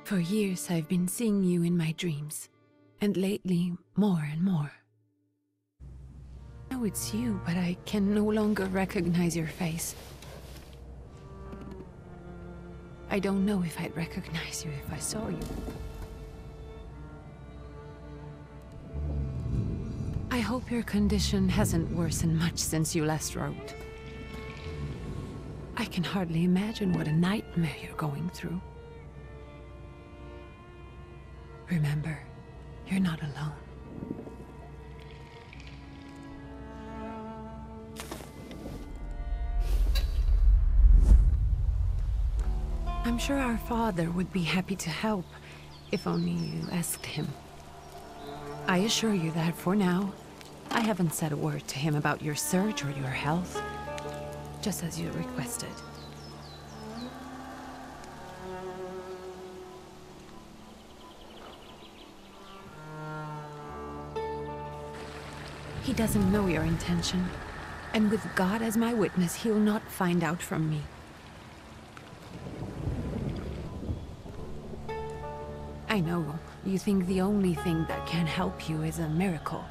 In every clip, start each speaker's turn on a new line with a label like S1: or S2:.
S1: For years I've been seeing you in my dreams, and lately more and more. I know it's you, but I can no longer recognize your face. I don't know if I'd recognize you if I saw you. I hope your condition hasn't worsened much since you last wrote. I can hardly imagine what a nightmare you're going through. Remember, you're not alone. I'm sure our father would be happy to help, if only you asked him. I assure you that for now, I haven't said a word to him about your search or your health, just as you requested. He doesn't know your intention, and with God as my witness, he'll not find out from me. I know you think the only thing that can help you is a miracle.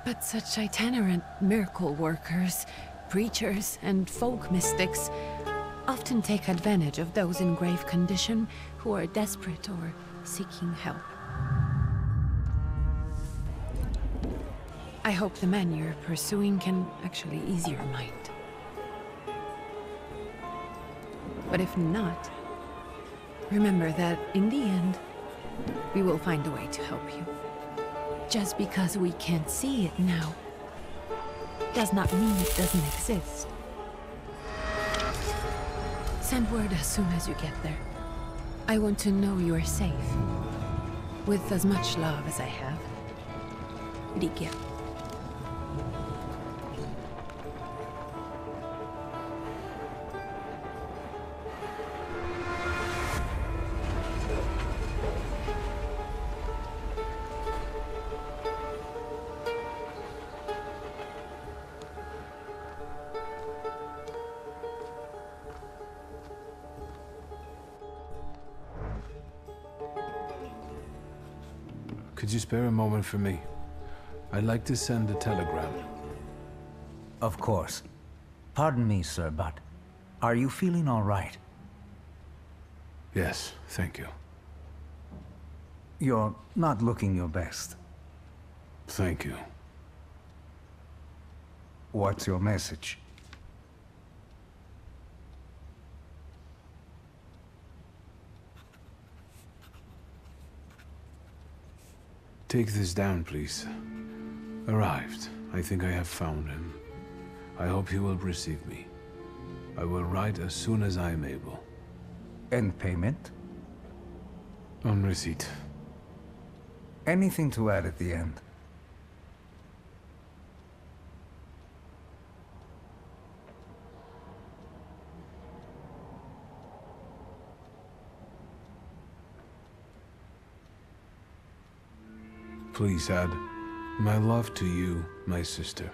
S1: But such itinerant miracle workers, preachers, and folk mystics often take advantage of those in grave condition who are desperate or seeking help. I hope the man you're pursuing can actually ease your mind. But if not, remember that in the end, we will find a way to help you. Just because we can't see it now, does not mean it doesn't exist. Send word as soon as you get there. I want to know you are safe. With as much love as I have. Rikia.
S2: Could you spare a moment for me? I'd like to send a telegram.
S3: Of course. Pardon me, sir, but are you feeling all right?
S2: Yes, thank you.
S3: You're not looking your best.
S2: Thank you.
S3: What's your message?
S2: Take this down, please. Arrived. I think I have found him. I hope he will receive me. I will write as soon as I am able.
S3: And payment?
S2: On receipt.
S3: Anything to add at the end?
S2: Please add, my love to you, my sister.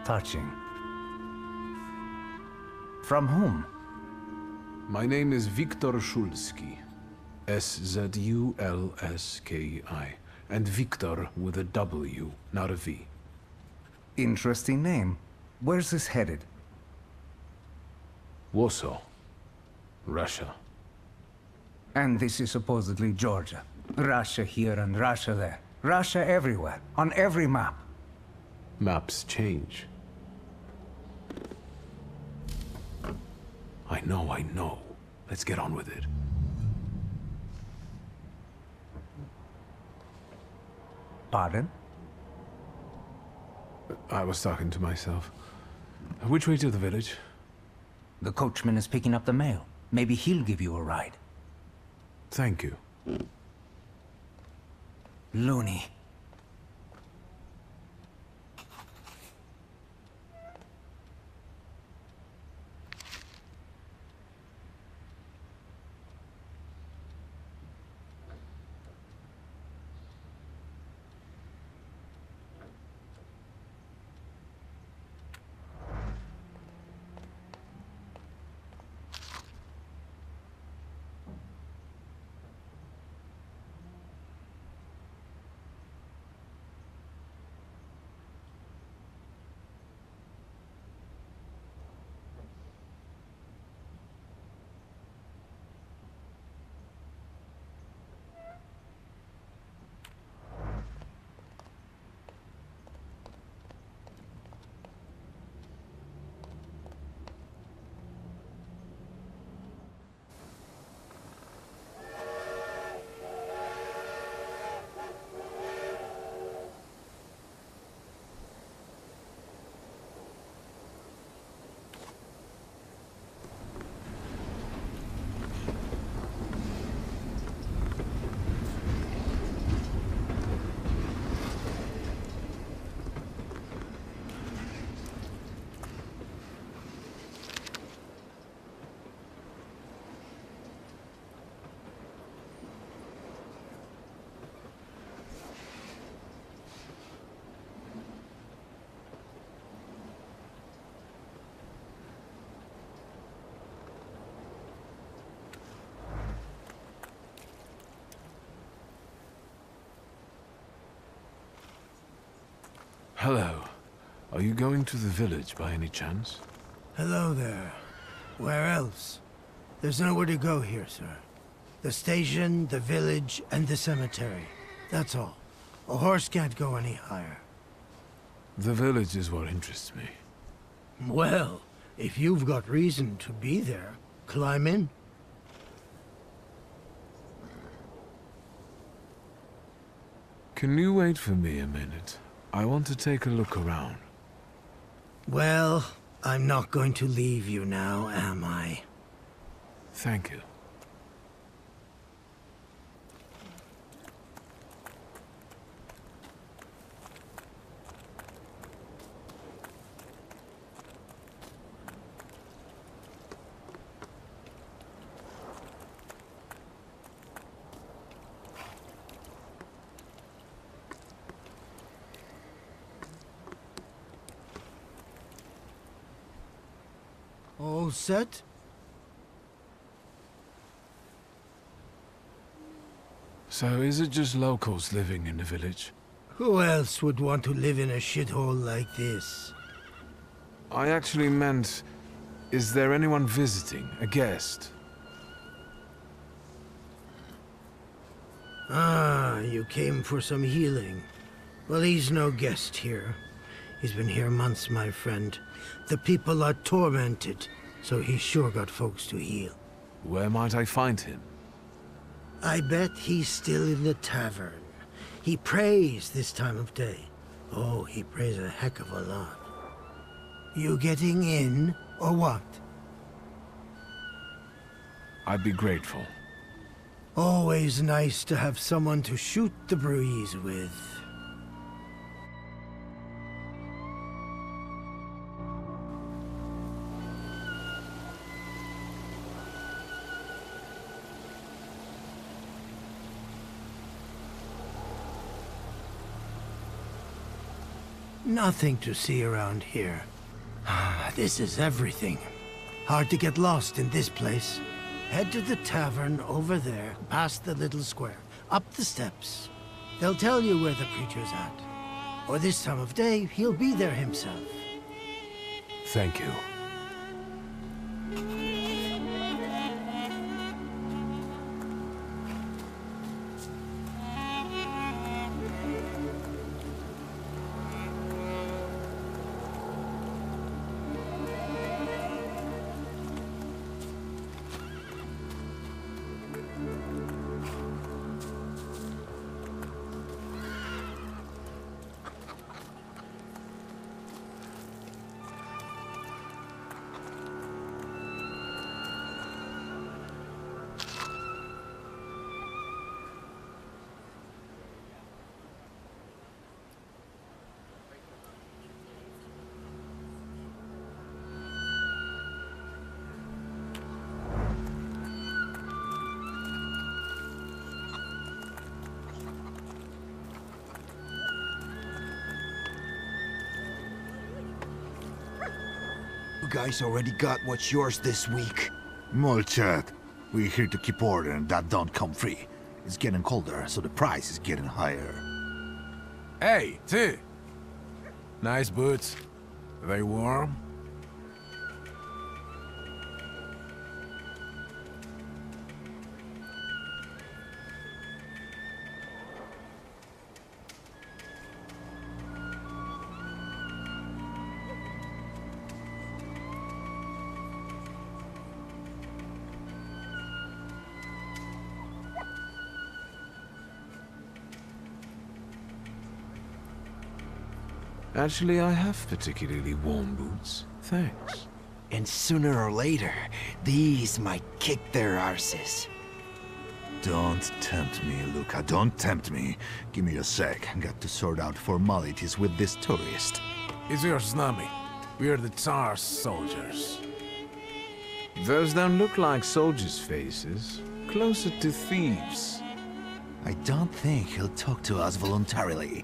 S3: Touching. From whom?
S2: My name is Viktor Szulski. S-Z-U-L-S-K-I. And Viktor with a W, not a V.
S3: Interesting name. Where's this headed?
S2: Warsaw. Russia.
S3: And this is supposedly Georgia. Russia here and Russia there. Russia everywhere, on every map.
S2: Maps change. I know. Let's get on with it.
S3: Pardon?
S2: I was talking to myself. Which way to the village?
S3: The coachman is picking up the mail. Maybe he'll give you a ride.
S2: Thank you.
S3: Loony.
S2: Hello. Are you going to the village by any chance?
S4: Hello there. Where else? There's nowhere to go here, sir. The station, the village, and the cemetery. That's all. A horse can't go any higher.
S2: The village is what interests me.
S4: Well, if you've got reason to be there, climb in.
S2: Can you wait for me a minute? I want to take a look around.
S4: Well, I'm not going to leave you now, am I?
S2: Thank you.
S4: All set?
S2: So is it just locals living in the village?
S4: Who else would want to live in a shithole like this?
S2: I actually meant, is there anyone visiting, a guest?
S4: Ah, you came for some healing. Well, he's no guest here. He's been here months, my friend. The people are tormented, so he's sure got folks to heal.
S2: Where might I find him?
S4: I bet he's still in the tavern. He prays this time of day. Oh, he prays a heck of a lot. You getting in, or what?
S2: I'd be grateful.
S4: Always nice to have someone to shoot the breeze with. Nothing to see around here. This is everything. Hard to get lost in this place. Head to the tavern over there, past the little square, up the steps. They'll tell you where the preacher's at. Or this time of day, he'll be there himself.
S2: Thank you.
S5: You guys already got what's yours this week.
S6: Molchat, we're here to keep order and that don't come free. It's getting colder, so the price is getting higher.
S7: Hey, T! Nice boots. Are they warm?
S2: Actually, I have particularly warm boots. Thanks.
S5: And sooner or later, these might kick their arses.
S6: Don't tempt me, Luca, don't tempt me. Give me a sec, I got to sort out formalities with this tourist.
S7: It's your snummy. We're the Tsar's soldiers.
S2: Those don't look like soldiers' faces. Closer to thieves.
S6: I don't think he'll talk to us voluntarily.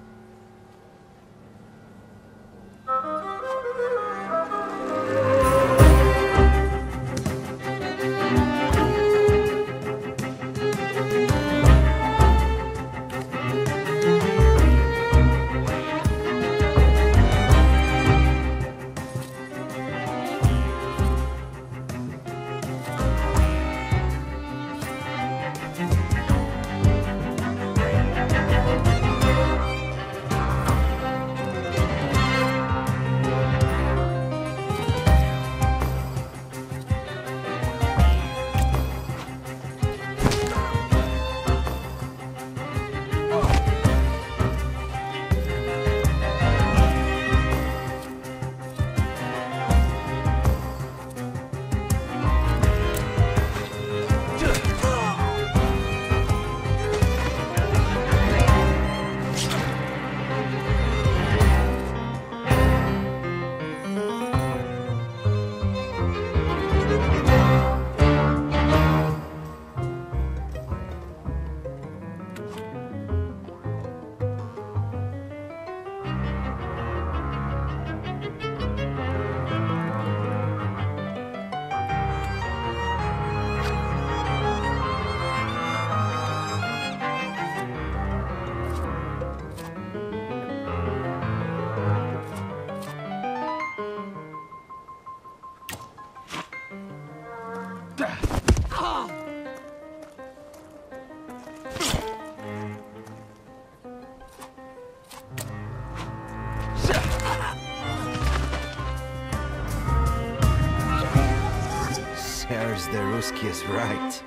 S5: is right.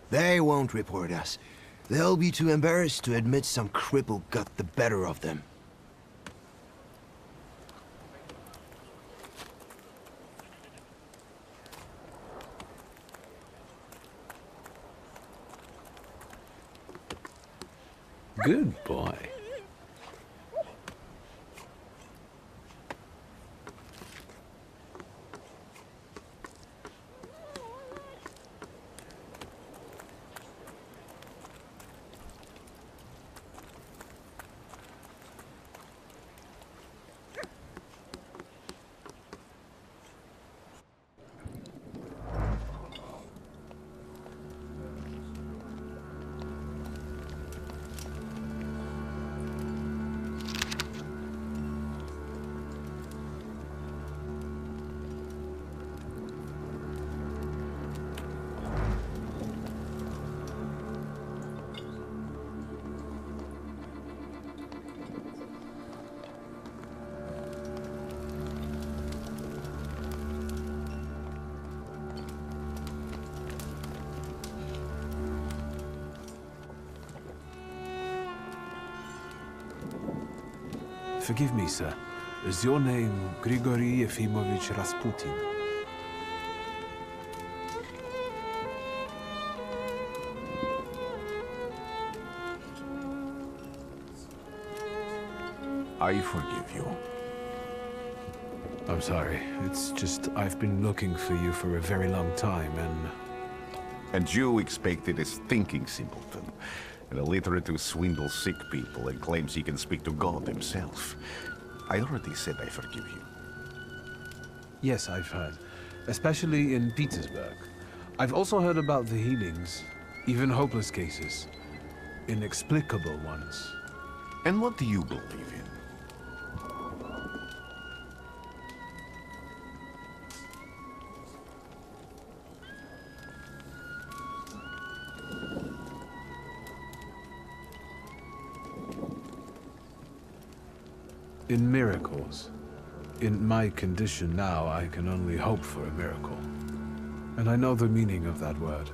S5: They won't report us. They'll be too embarrassed to admit some cripple got the better of them.
S2: Good boy. Forgive me, sir. Is your name Grigory Yefimovich Rasputin?
S6: I forgive you.
S2: I'm sorry. It's just I've been looking for you for a very long time, and...
S6: And you expected a thinking simpleton, an illiterate who swindles sick people and claims he can speak to God himself. I already said I forgive you.
S2: Yes, I've heard. Especially in Petersburg. I've also heard about the healings, even hopeless cases. Inexplicable ones.
S6: And what do you believe in?
S2: In miracles. In my condition now, I can only hope for a miracle. And I know the meaning of that word.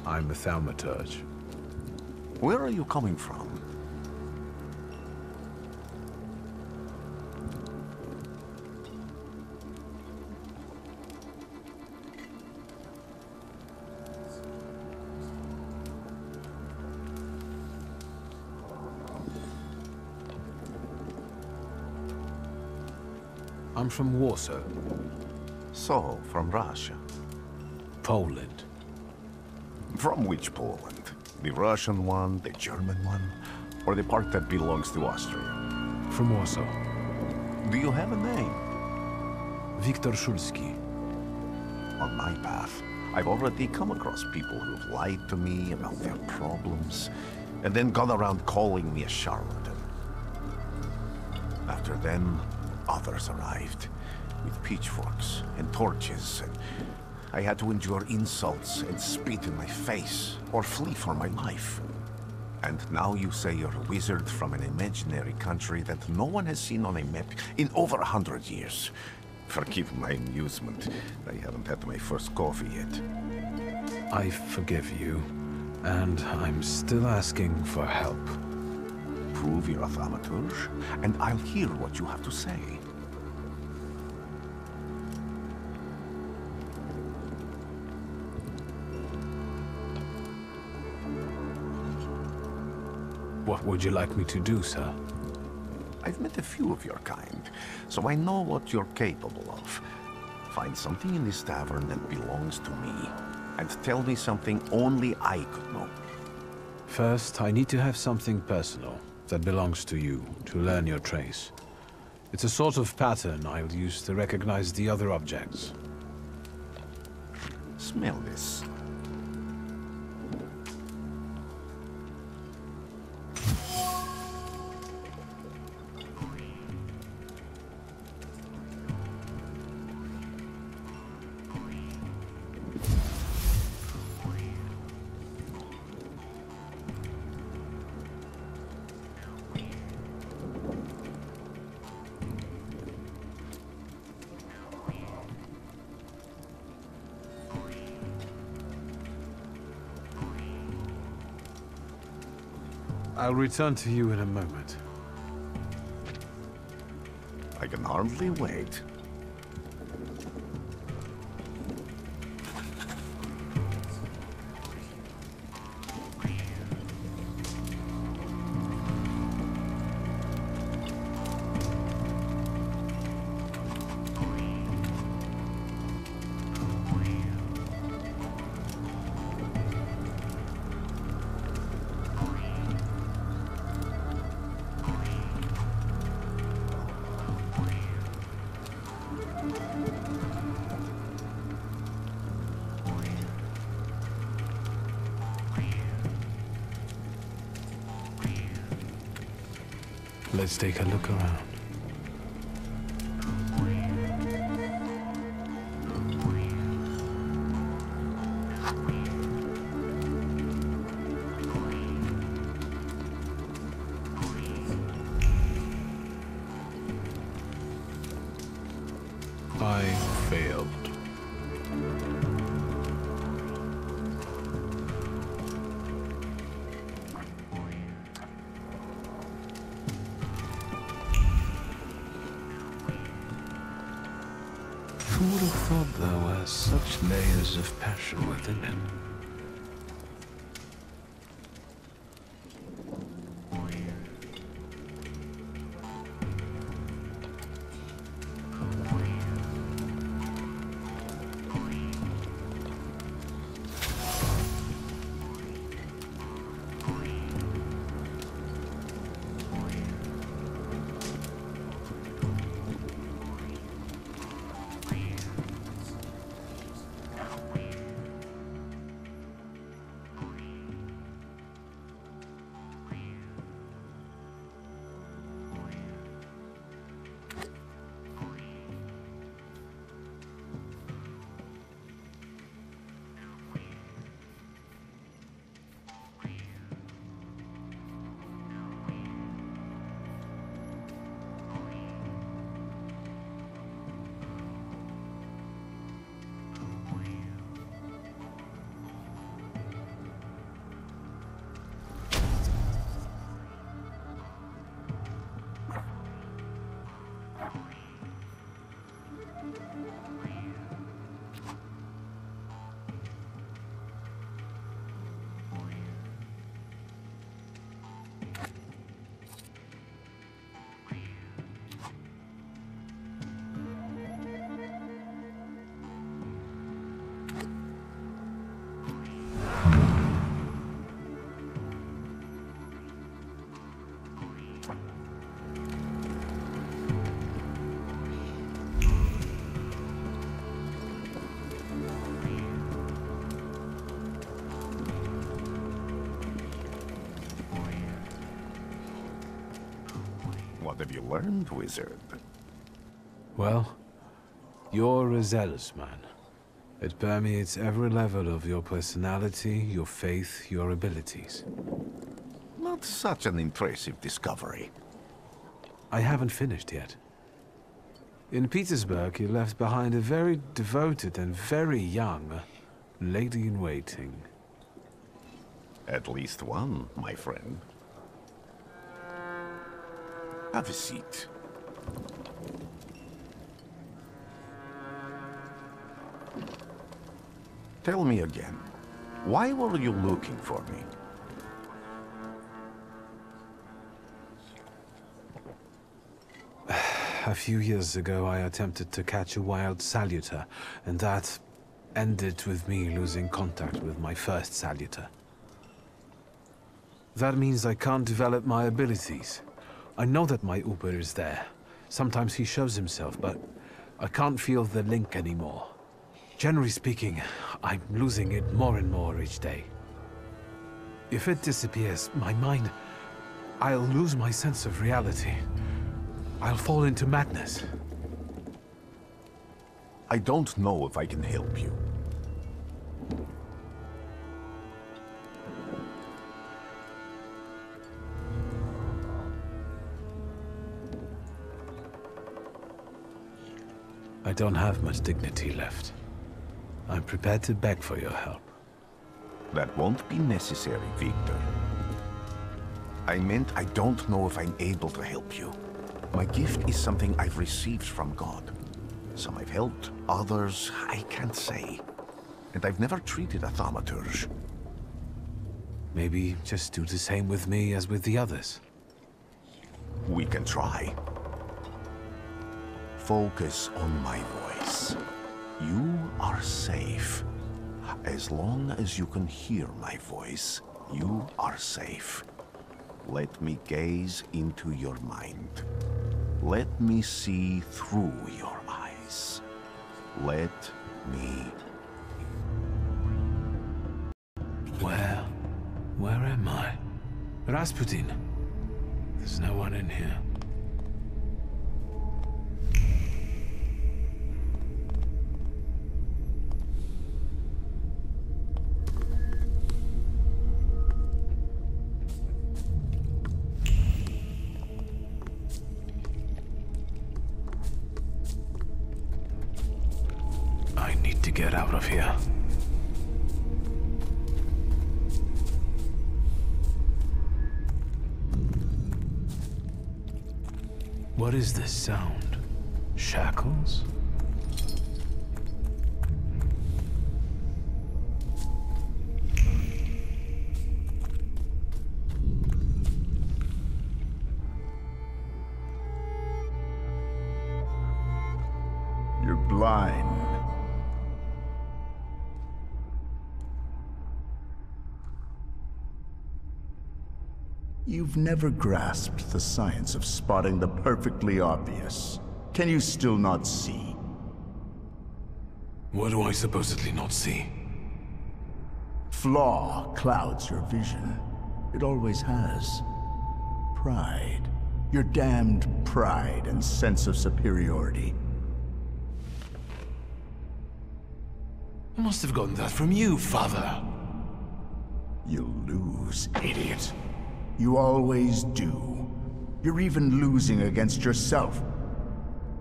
S2: I'm a Thaumaturge.
S6: Where are you coming from?
S2: I'm from Warsaw,
S6: So, from Russia.
S2: Poland.
S6: From which Poland? The Russian one, the German one, or the part that belongs to Austria?
S2: From Warsaw.
S6: Do you have a name?
S2: Viktor Szulski.
S6: On my path, I've already come across people who've lied to me about their problems, and then gone around calling me a charlatan. After them, others arrived, with pitchforks and torches, and I had to endure insults and spit in my face, or flee for my life. And now you say you're a wizard from an imaginary country that no one has seen on a map in over 100 years. Forgive my amusement. I haven't had my first coffee yet.
S2: I forgive you, and I'm still asking for help.
S6: Prove you're a Thaumaturge, and I'll hear what you have to say.
S2: What would you like me to do, sir?
S6: I've met a few of your kind, so I know what you're capable of. Find something in this tavern that belongs to me, and tell me something only I could know.
S2: First, I need to have something personal that belongs to you to learn your trace. It's a sort of pattern I'll use to recognize the other objects.
S6: Smell this.
S2: I'll return to you in a moment.
S6: I can hardly wait.
S2: Let's take a look around. I failed. Who would have thought there were such layers of passion within him?
S6: What have you learned, wizard?
S2: Well, you're a zealous man. It permeates every level of your personality, your faith, your abilities.
S6: Not such an impressive discovery.
S2: I haven't finished yet. In Petersburg, you left behind a very devoted and very young lady-in-waiting.
S6: At least one, my friend. Have a seat. Tell me again, why were you looking for me?
S2: A few years ago, I attempted to catch a wild saluter, and that ended with me losing contact with my first saluter. That means I can't develop my abilities. I know that my Uber is there. Sometimes he shows himself, but I can't feel the link anymore. Generally speaking, I'm losing it more and more each day. If it disappears, my mind... I'll lose my sense of reality. I'll fall into madness.
S6: I don't know if I can help you.
S2: I don't have much dignity left. I'm prepared to beg for your help.
S6: That won't be necessary, Victor. I meant I don't know if I'm able to help you. My gift is something I've received from God. Some I've helped, others I can't say. And I've never treated a thaumaturge.
S2: Maybe just do the same with me as with the others.
S6: We can try. Focus on my voice. You are safe. As long as you can hear my voice, you are safe. Let me gaze into your mind. Let me see through your eyes. Let me...
S2: Where am I? Rasputin. There's no one in here. I need to get out of here. What is this sound? Shackles?
S8: You're blind. You've never grasped the science of spotting the perfectly obvious. Can you still not see?
S2: What do I supposedly not see?
S8: Flaw clouds your vision. It always has. Pride. Your damned pride and sense of superiority.
S2: I must have gotten that from you, Father.
S8: You'll lose, idiot. You always do. You're even losing against yourself.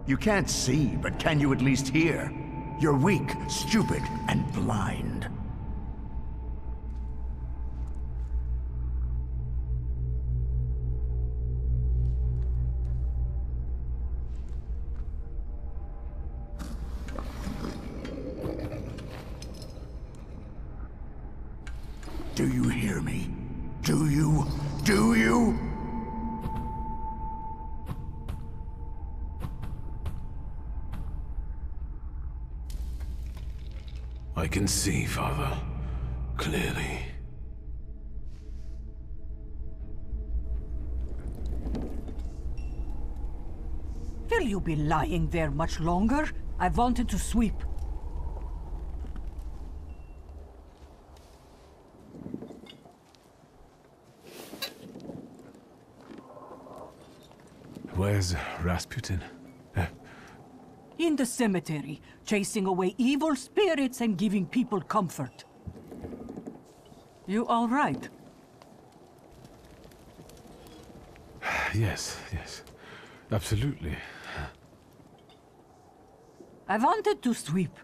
S8: You can't see, but can you at least hear? You're weak, stupid, and blind. Do you hear me? Do you? Do you?
S2: I can see, Father. Clearly.
S9: Will you be lying there much longer? I wanted to sweep.
S2: Where's Rasputin?
S9: In the cemetery, chasing away evil spirits and giving people comfort. You all right?
S2: Yes. Absolutely.
S9: I wanted to sweep.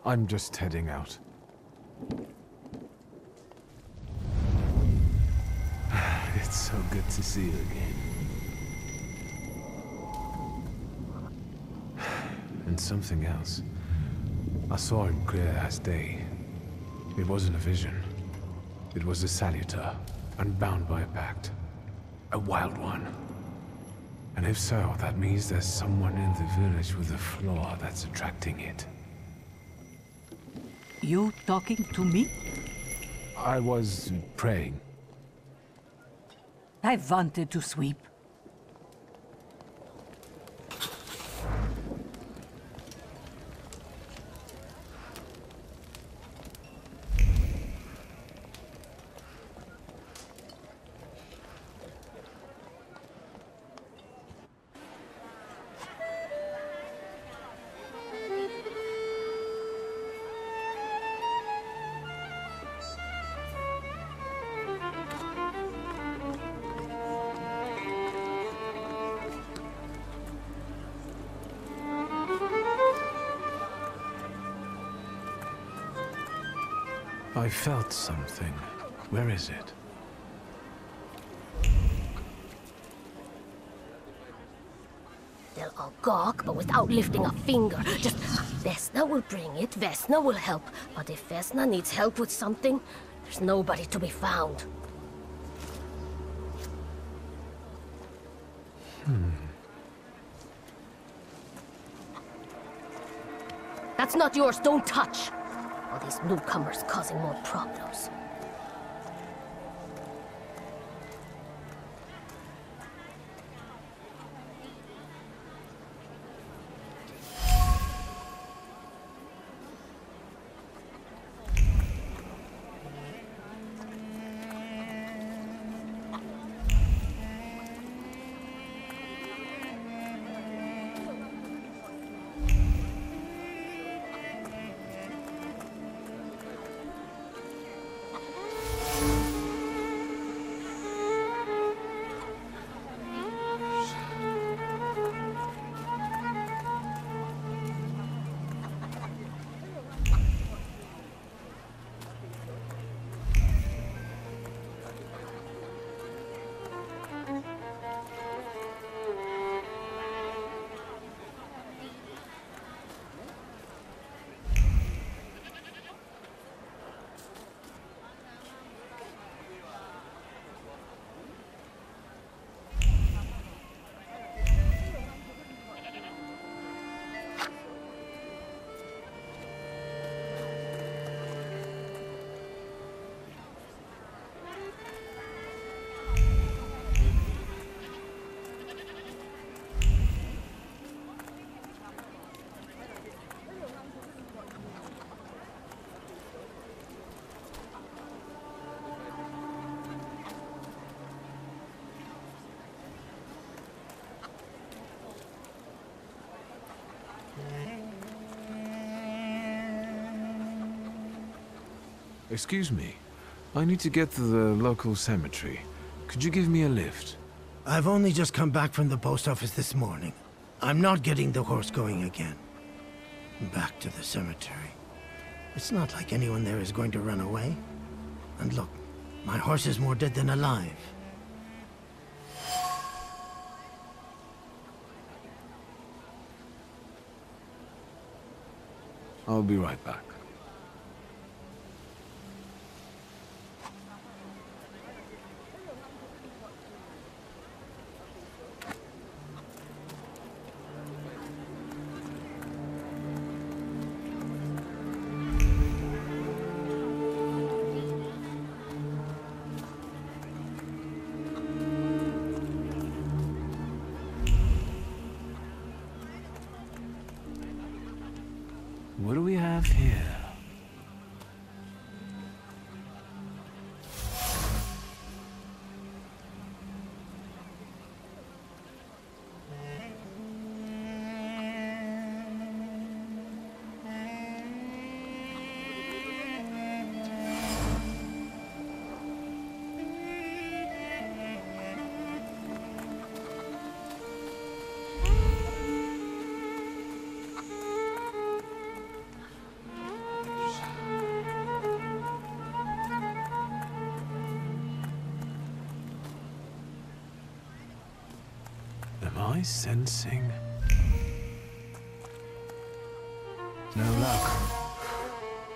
S2: I'm just heading out. It's so good to see you again. And something else. I saw him clear as day. It wasn't a vision. It was a saluter, unbound by a pact. A wild one. And if so, that means there's someone in the village with a flaw that's attracting it.
S9: You talking to me?
S2: I was praying.
S9: I wanted to sweep.
S2: I felt something. Where is it?
S10: They'll all gawk, but without lifting a finger. Just, Vesna will bring it, Vesna will help. But if Vesna needs help with something, there's nobody to be found. That's not yours, don't touch! All these newcomers causing more problems.
S2: Excuse me. I need to get to the local cemetery. Could you give me a lift?
S4: I've only just come back from the post office this morning. I'm not getting the horse going again. Back to the cemetery. It's not like anyone there is going to run away. And look, my horse is more dead than alive.
S2: I'll be right back. What do we have here? Am I sensing? No luck.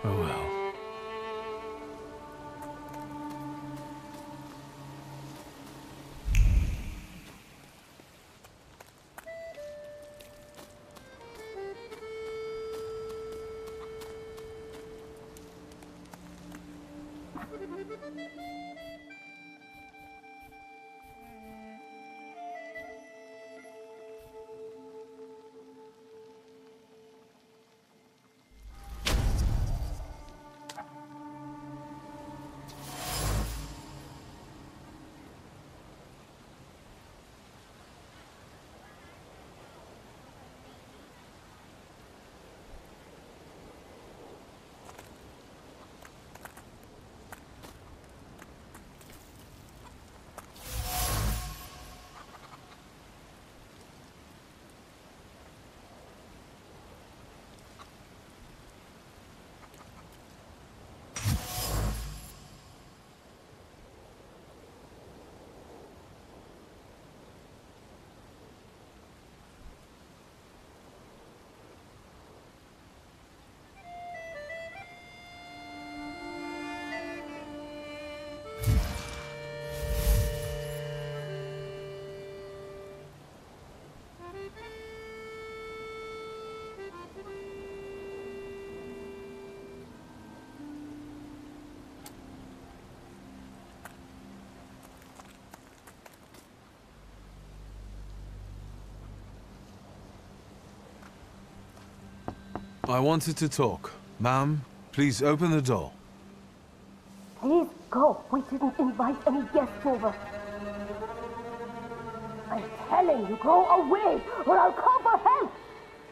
S2: Oh well. I wanted to talk. Ma'am, please open the door.
S10: Please go. We didn't invite any guests over. I'm telling you, go away, or I'll call for help!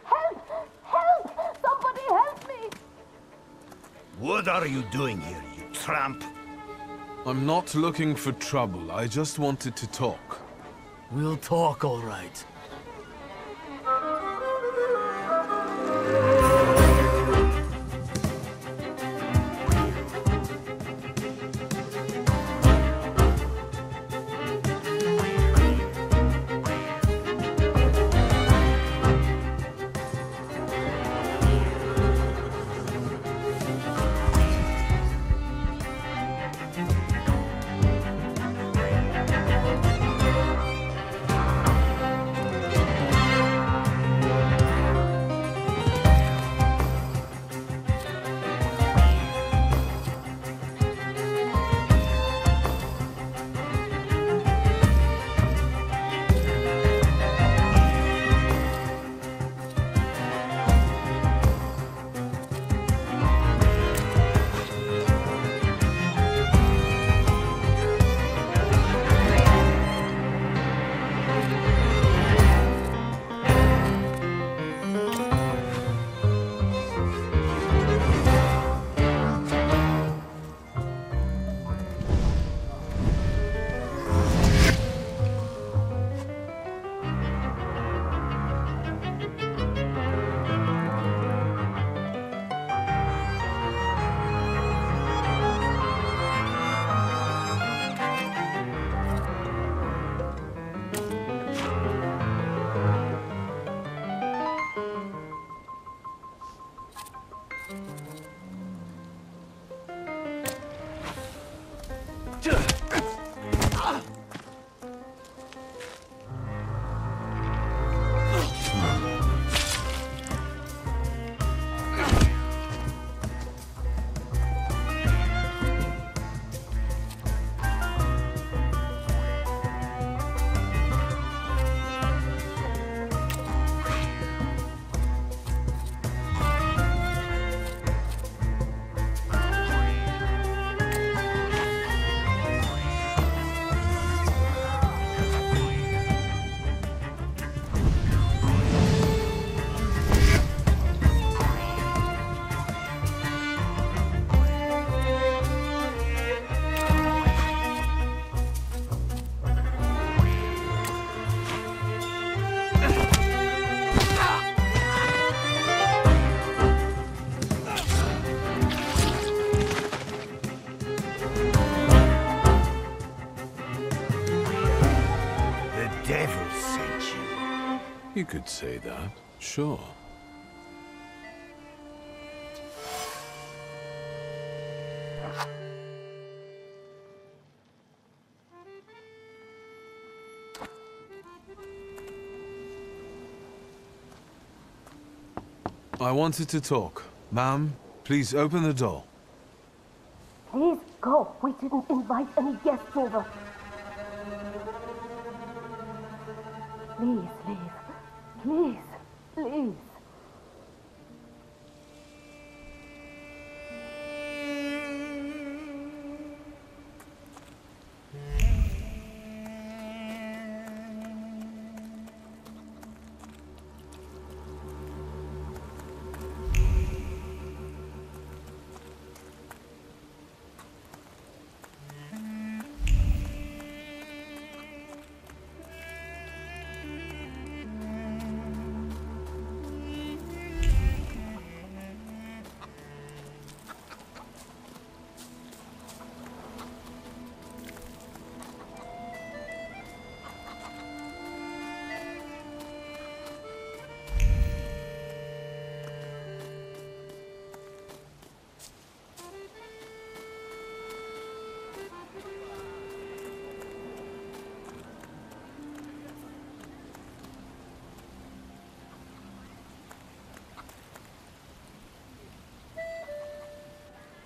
S10: Help! Help! Somebody help me!
S5: What are you doing here, you tramp?
S2: I'm not looking for trouble. I just wanted to talk.
S4: We'll talk, all right.
S2: You could say that, sure. I wanted to talk. Ma'am, please open the door.
S10: Please go. We didn't invite any guests over. Please leave. Please, please.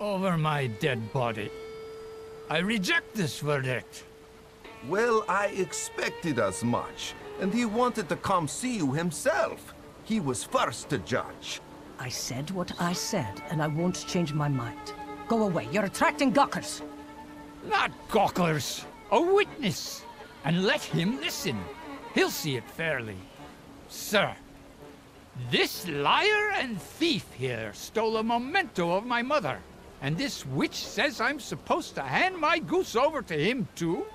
S11: Over my dead body. I reject this verdict.
S6: Well, I expected as much. And he wanted to come see you himself. He was first to judge.
S9: I said what I said, and I won't change my mind. Go away. You're attracting gawkers.
S11: Not gawkers. A witness. And let him listen. He'll see it fairly. Sir, this liar and thief here stole a memento of my mother. And this witch says I'm supposed to hand my goose over to him too?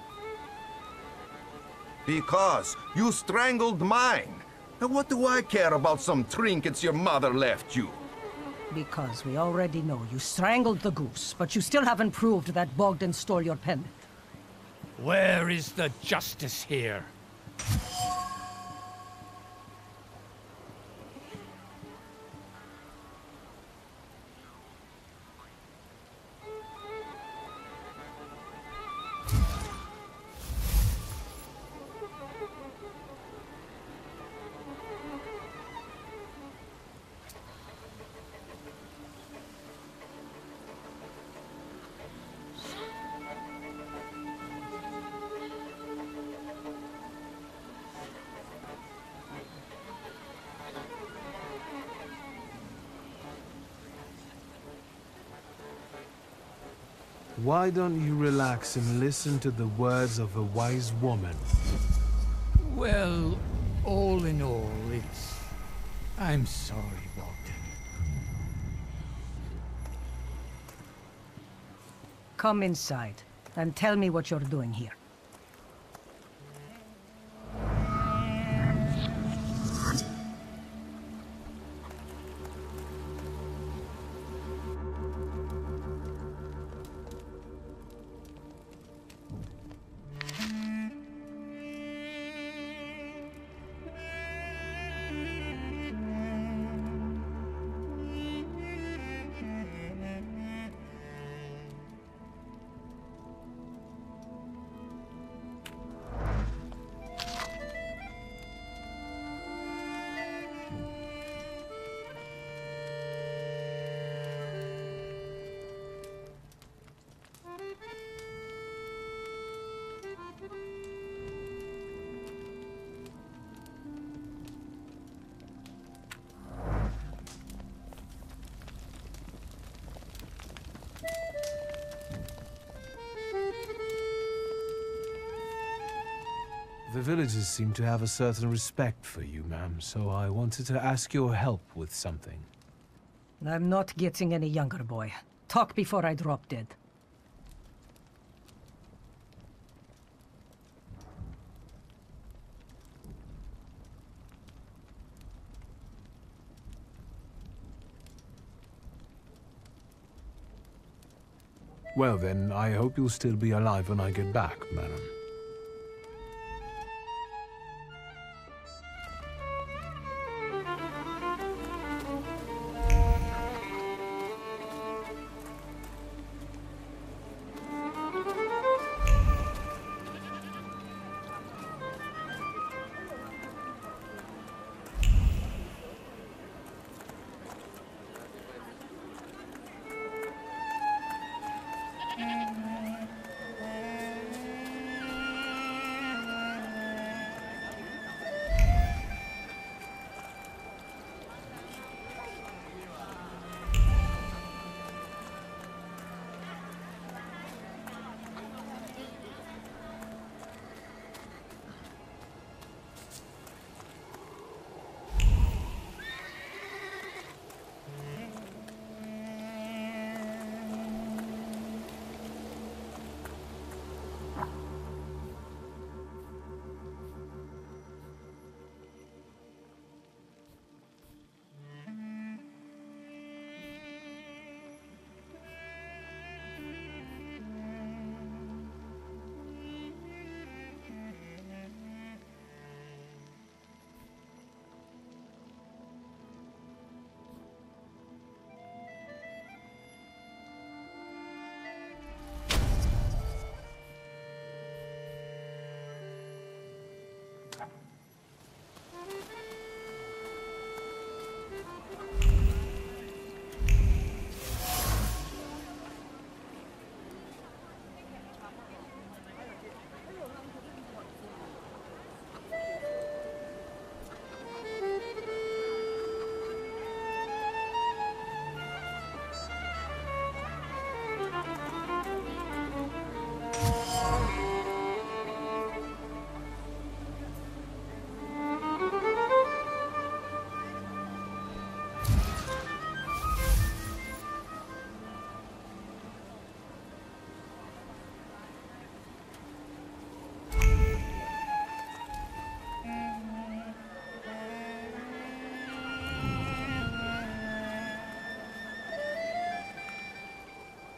S12: Because you strangled mine. Now what do I care about some trinkets your mother left you?
S9: Because we already know you strangled the goose, but you still haven't proved that Bogdan stole your pendant.
S11: Where is the justice here?
S2: Why don't you relax and listen to the words of a wise woman?
S11: Well, all in all, I'm sorry, Bogdan.
S9: Come inside, and tell me what you're doing here.
S2: The villagers seem to have a certain respect for you, ma'am, so I wanted to ask your help with something.
S9: I'm not getting any younger, boy. Talk before I drop dead.
S2: Well then, I hope you'll still be alive when I get back, madam.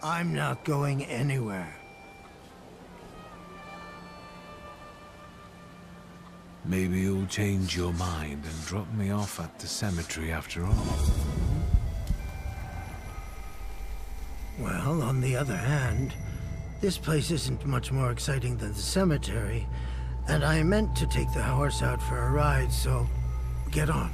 S4: I'm not going anywhere.
S2: Maybe you'll change your mind and drop me off at the cemetery after all.
S4: Well, on the other hand, this place isn't much more exciting than the cemetery, and I meant to take the horse out for a ride, so get on.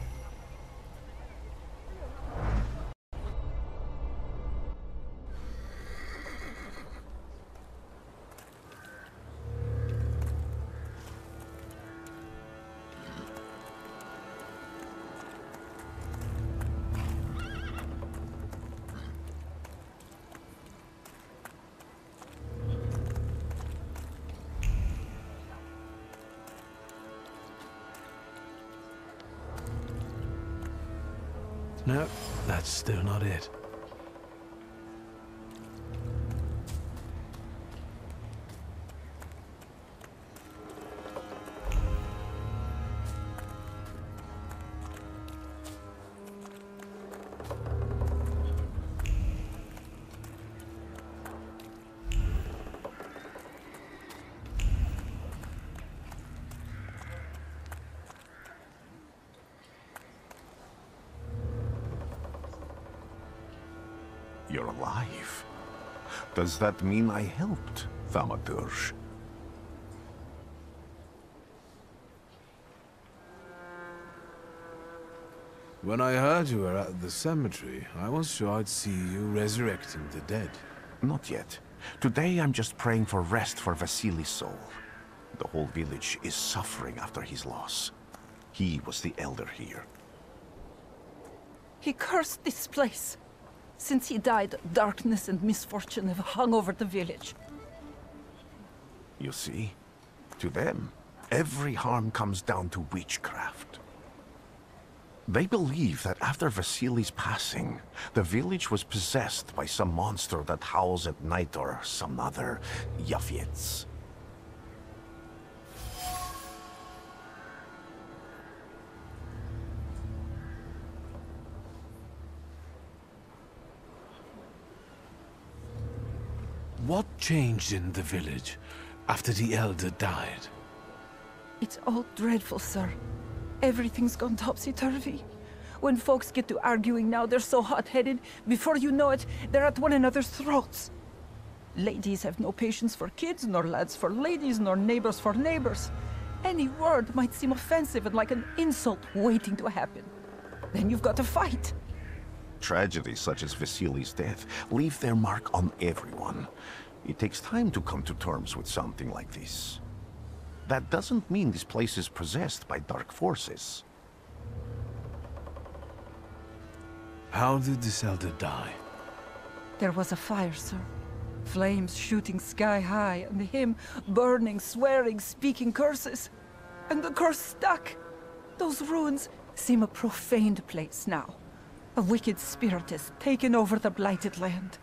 S2: No, that's still not it.
S6: You're alive. Does that mean I helped, Thaumaturge?
S2: When I heard you were at the cemetery, I was sure I'd see you resurrecting the dead.
S6: Not yet. Today I'm just praying for rest for Vasily's soul. The whole village is suffering after his loss. He was the elder here.
S9: He cursed this place. Since he died, darkness and misfortune have hung over the village.
S6: You see? To them, every harm comes down to witchcraft. They believe that after Vasily's passing, the village was possessed by some monster that howls at night or some other Yafiets.
S2: What changed in the village after the elder died?
S9: It's all dreadful, sir. Everything's gone topsy-turvy. When folks get to arguing now, they're so hot-headed, before you know it, they're at one another's throats. Ladies have no patience for kids, nor lads for ladies, nor neighbors for neighbors. Any word might seem offensive and like an insult waiting to happen. Then you've got to fight.
S6: Tragedies such as Vasily's death leave their mark on everyone. It takes time to come to terms with something like this. That doesn't mean this place is possessed by dark forces.
S2: How did this elder die?
S9: There was a fire, sir. Flames shooting sky high, and him burning, swearing, speaking curses. And the curse stuck. Those ruins seem a profaned place now. A wicked spirit has taken over the blighted land.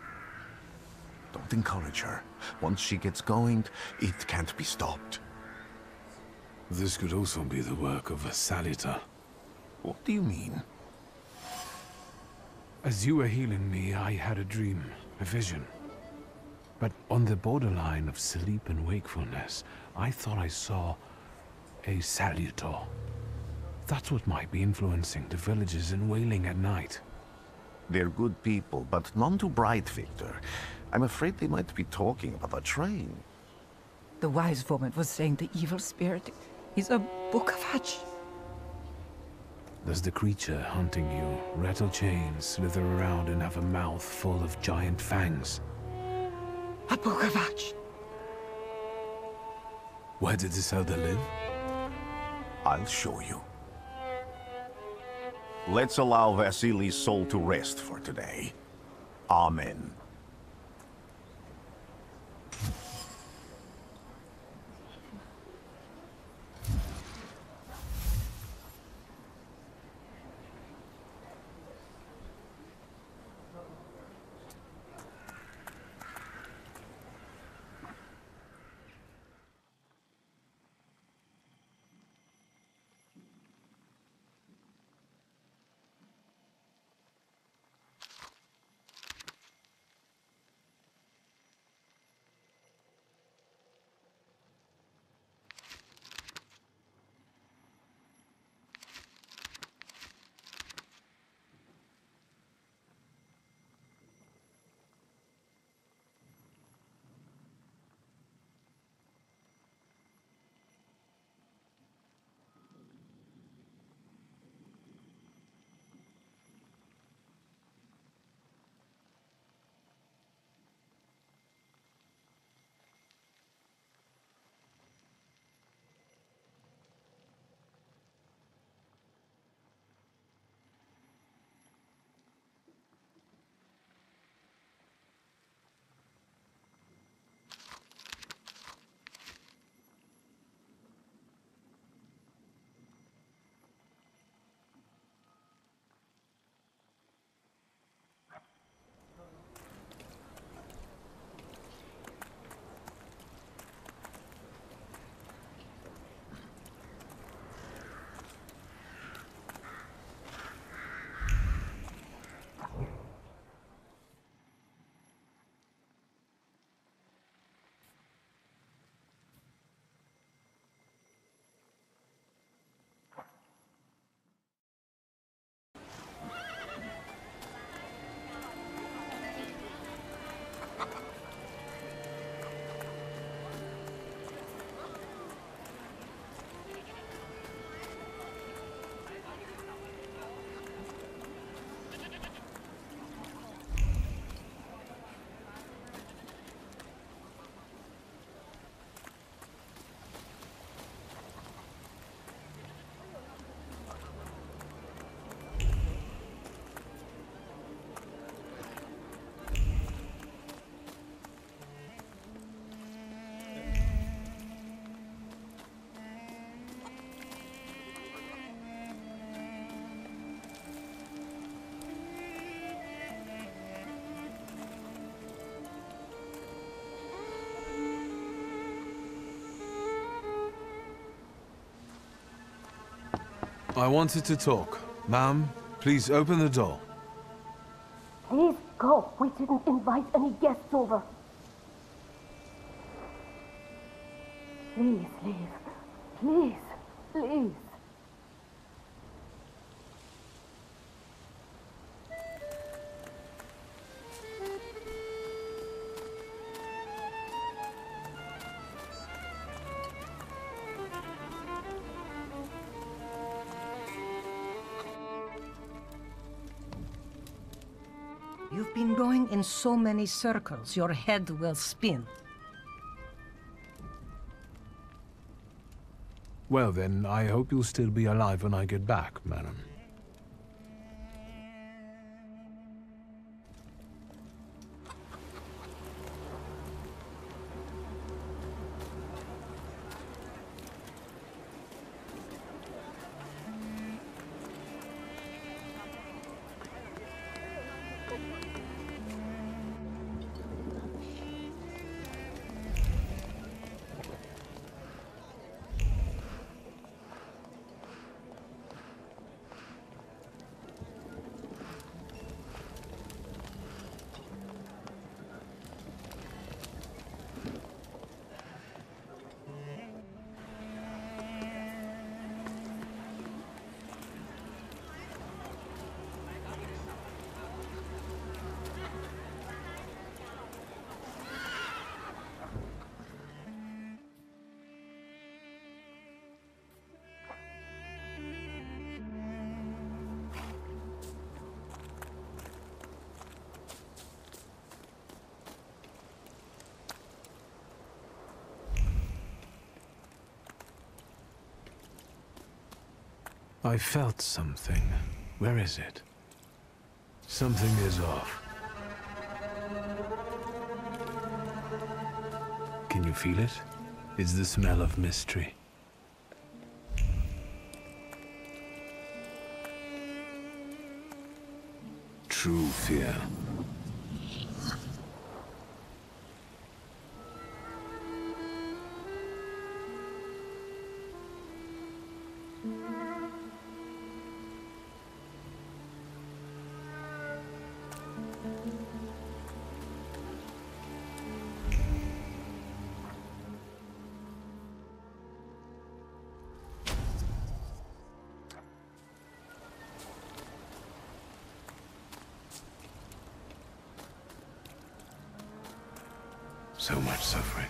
S6: Don't encourage her. Once she gets going, it can't be stopped.
S2: This could also be the work of a Salita.
S6: What do you mean?
S2: As you were healing me, I had a dream, a vision. But on the borderline of sleep and wakefulness, I thought I saw a Salutor. That's what might be influencing the villagers in Wailing at night.
S6: They're good people, but none too bright, Victor. I'm afraid they might be talking about a train.
S9: The wise woman was saying the evil spirit is a Bukavatch.
S2: Does the creature hunting you rattle chains, slither around, and have a mouth full of giant fangs?
S9: A Bukavatch.
S2: Where did this elder live?
S6: I'll show you. Let's allow Vasily's soul to rest for today. Amen.
S2: I wanted to talk. Ma'am, please open the door.
S10: Please go. We didn't invite any guests over. Please leave. Please, please.
S13: You've been going in so many circles, your head will spin.
S2: Well then, I hope you'll still be alive when I get back, madam. I felt something. Where is it? Something is off. Can you feel it? It's the smell of mystery. True fear. So much suffering.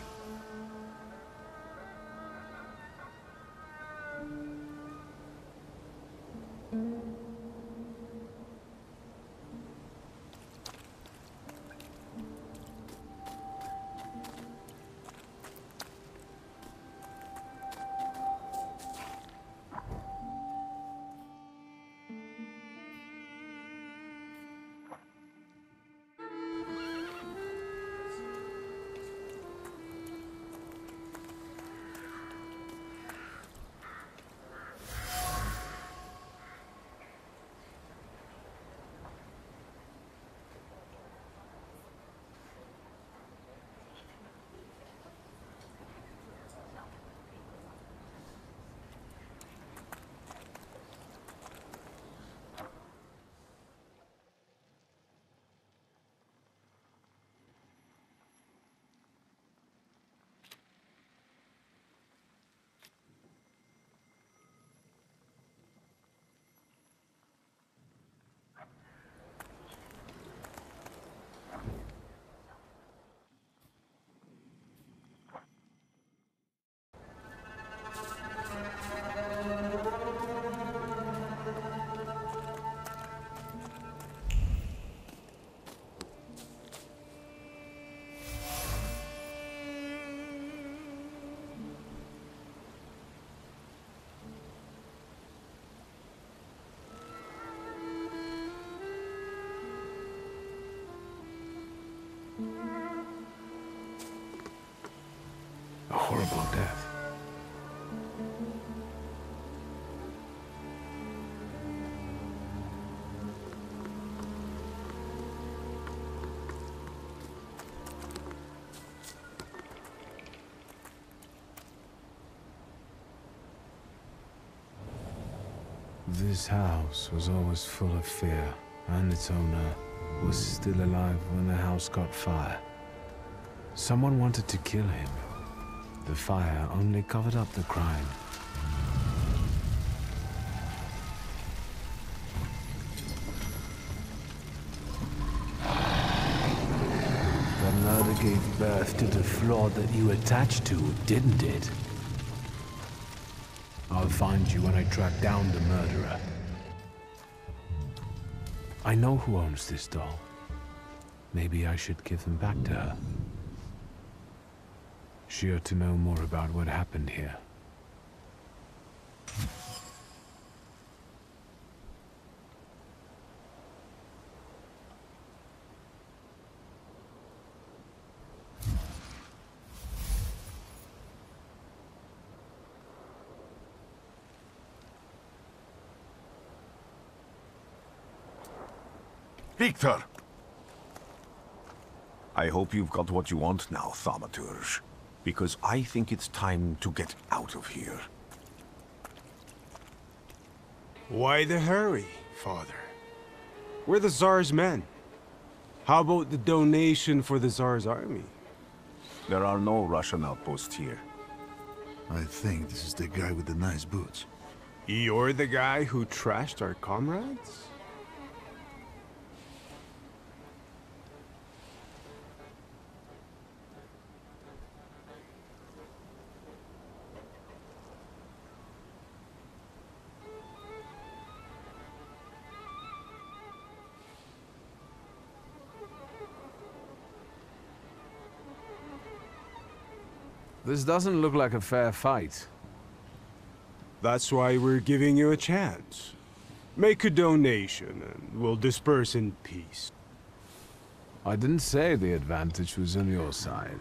S2: A horrible death. This house was always full of fear, and its owner was still alive when the house caught fire. Someone wanted to kill him. The fire only covered up the crime. The murder gave birth to the flaw that you attached to, didn't it? I'll find you when I track down the murderer. I know who owns this doll. Maybe I should give them back to her. She ought to know more about what happened here.
S6: Victor! I hope you've got what you want now, Thaumaturge. Because I think it's time to get out of here.
S14: Why the hurry, Father? We're the Tsar's men. How about the donation for the Tsar's army?
S6: There are no Russian outposts here.
S15: I think this is the guy with the nice boots.
S14: You're the guy who trashed our comrades?
S2: This doesn't look like a fair fight.
S14: That's why we're giving you a chance. Make a donation and we'll disperse in peace.
S2: I didn't say the advantage was on your side.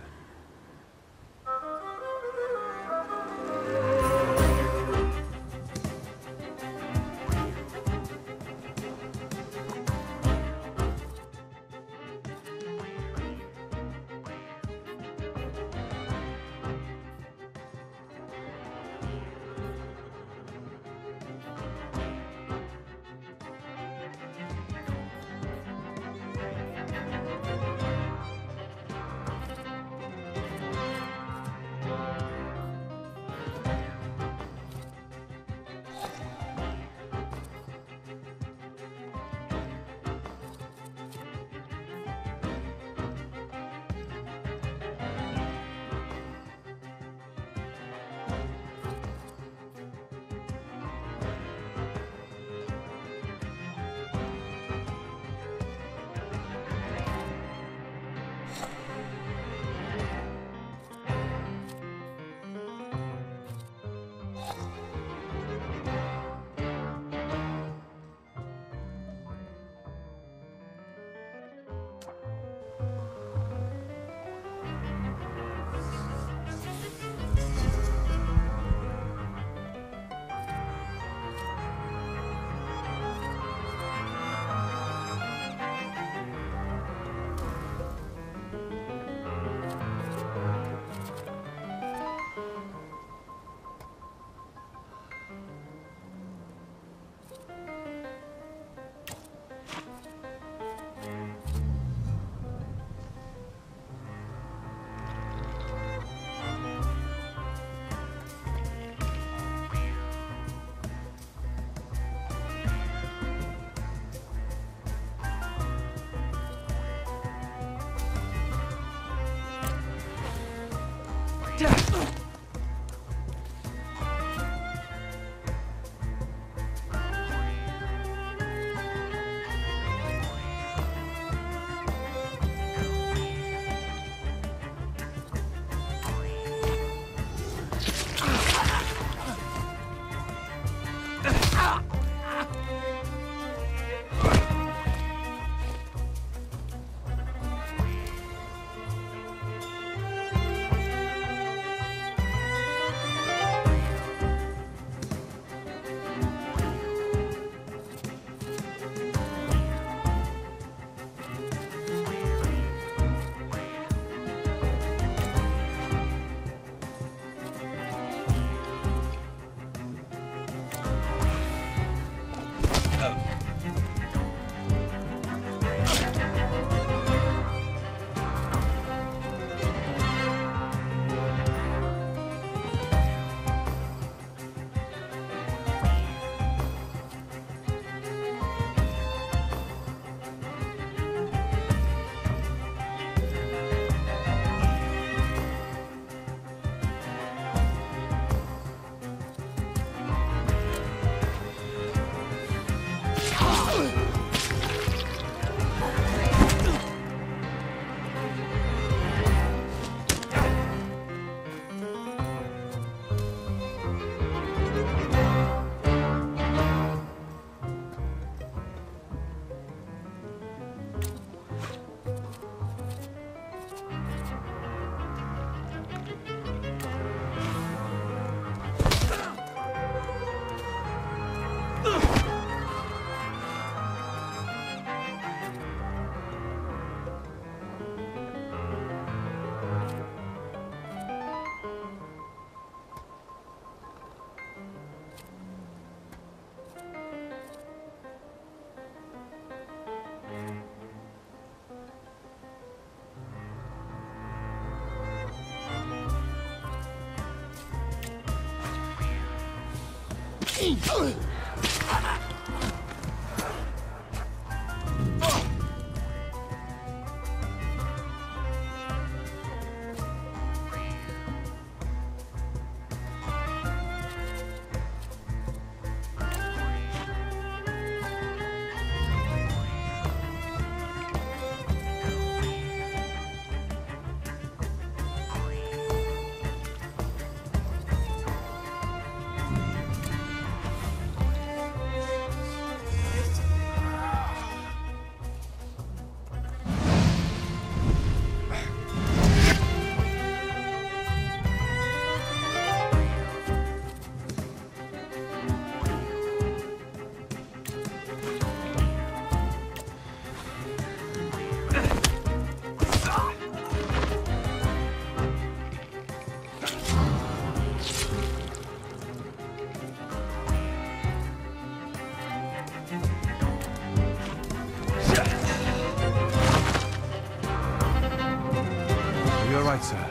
S2: You're right, sir.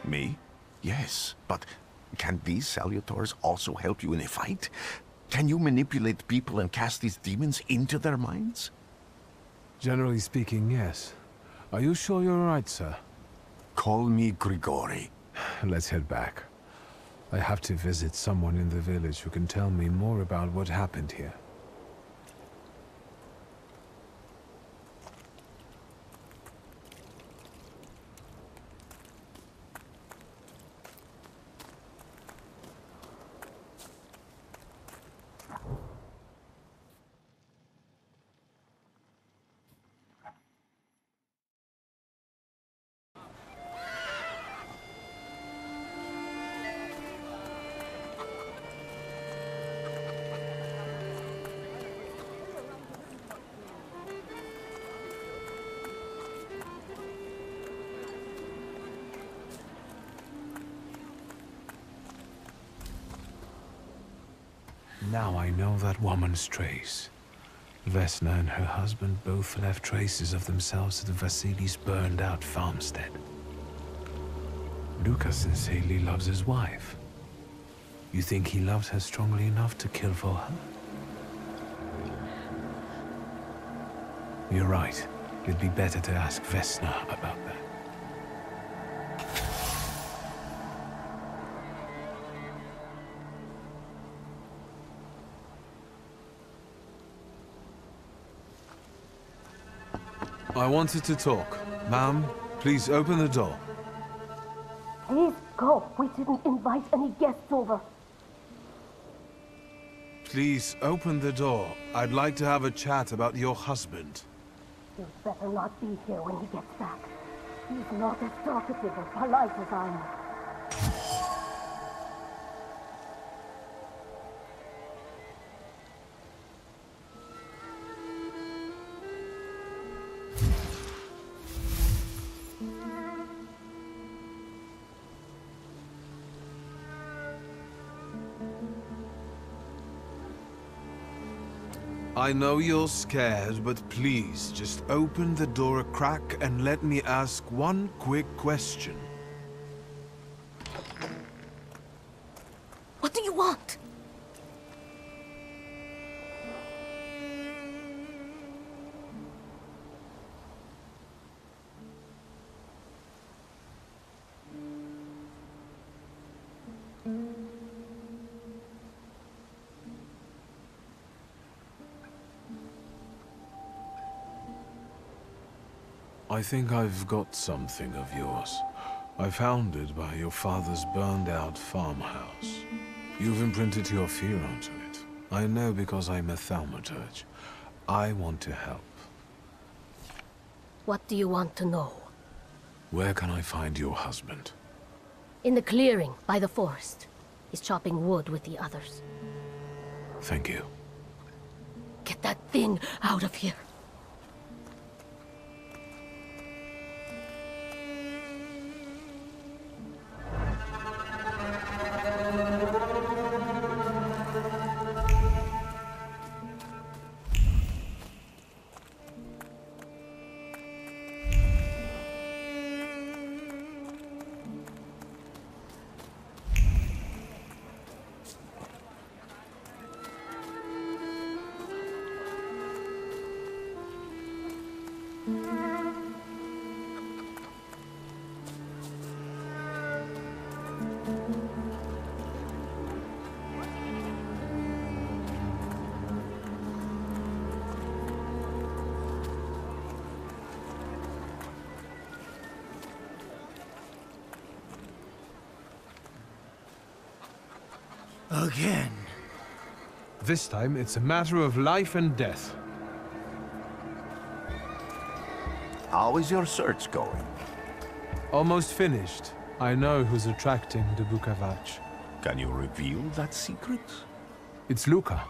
S6: Me? Yes, but can these salutors also help you in a fight? Can you manipulate people and cast these demons into their minds?
S2: Generally speaking, yes. Are you sure you're right, sir?
S6: Call me Grigori.
S2: Let's head back. I have to visit someone in the village who can tell me more about what happened here. Now I know that woman's trace. Vesna and her husband both left traces of themselves at Vasily's burned-out farmstead. Lucas sincerely loves his wife. You think he loves her strongly enough to kill for her? You're right. It'd be better to ask Vesna about that. I wanted to talk. Ma'am, please open the door.
S10: Please go. We didn't invite any guests over.
S2: Please open the door. I'd like to have a chat about your husband.
S10: You'd better not be here when he gets back. He's not as talkative or polite as I am.
S2: I know you're scared, but please, just open the door a crack and let me ask one quick question.
S10: What do you want?
S2: I think I've got something of yours. I found it by your father's burned-out farmhouse. You've imprinted your fear onto it. I know because I'm a Thaumaturge. I want to help.
S10: What do you want to know?
S2: Where can I find your husband?
S10: In the clearing, by the forest. He's chopping wood with the others.
S2: Thank you.
S10: Get that thing out of here.
S4: Again.
S2: This time, it's a matter of life and death.
S6: How is your search going?
S2: Almost finished. I know who's attracting the Bukavach.
S6: Can you reveal that secret?
S2: It's Luca.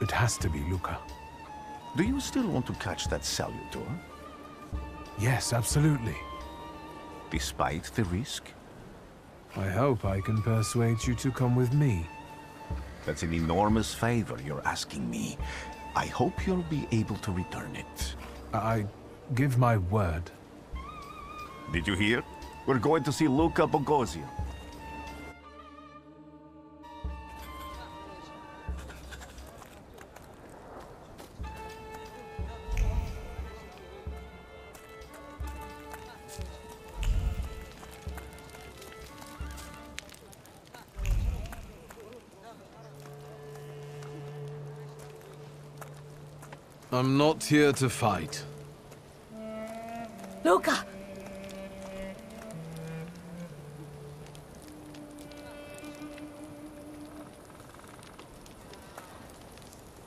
S2: It has to be Luca.
S6: Do you still want to catch that Salutor?
S2: Yes, absolutely.
S6: Despite the risk?
S2: I hope I can persuade you to come with me.
S6: That's an enormous favor you're asking me. I hope you'll be able to return it.
S2: I give my word.
S6: Did you hear? We're going to see Luca Bogosian.
S2: I'm not here to fight.
S10: Luca!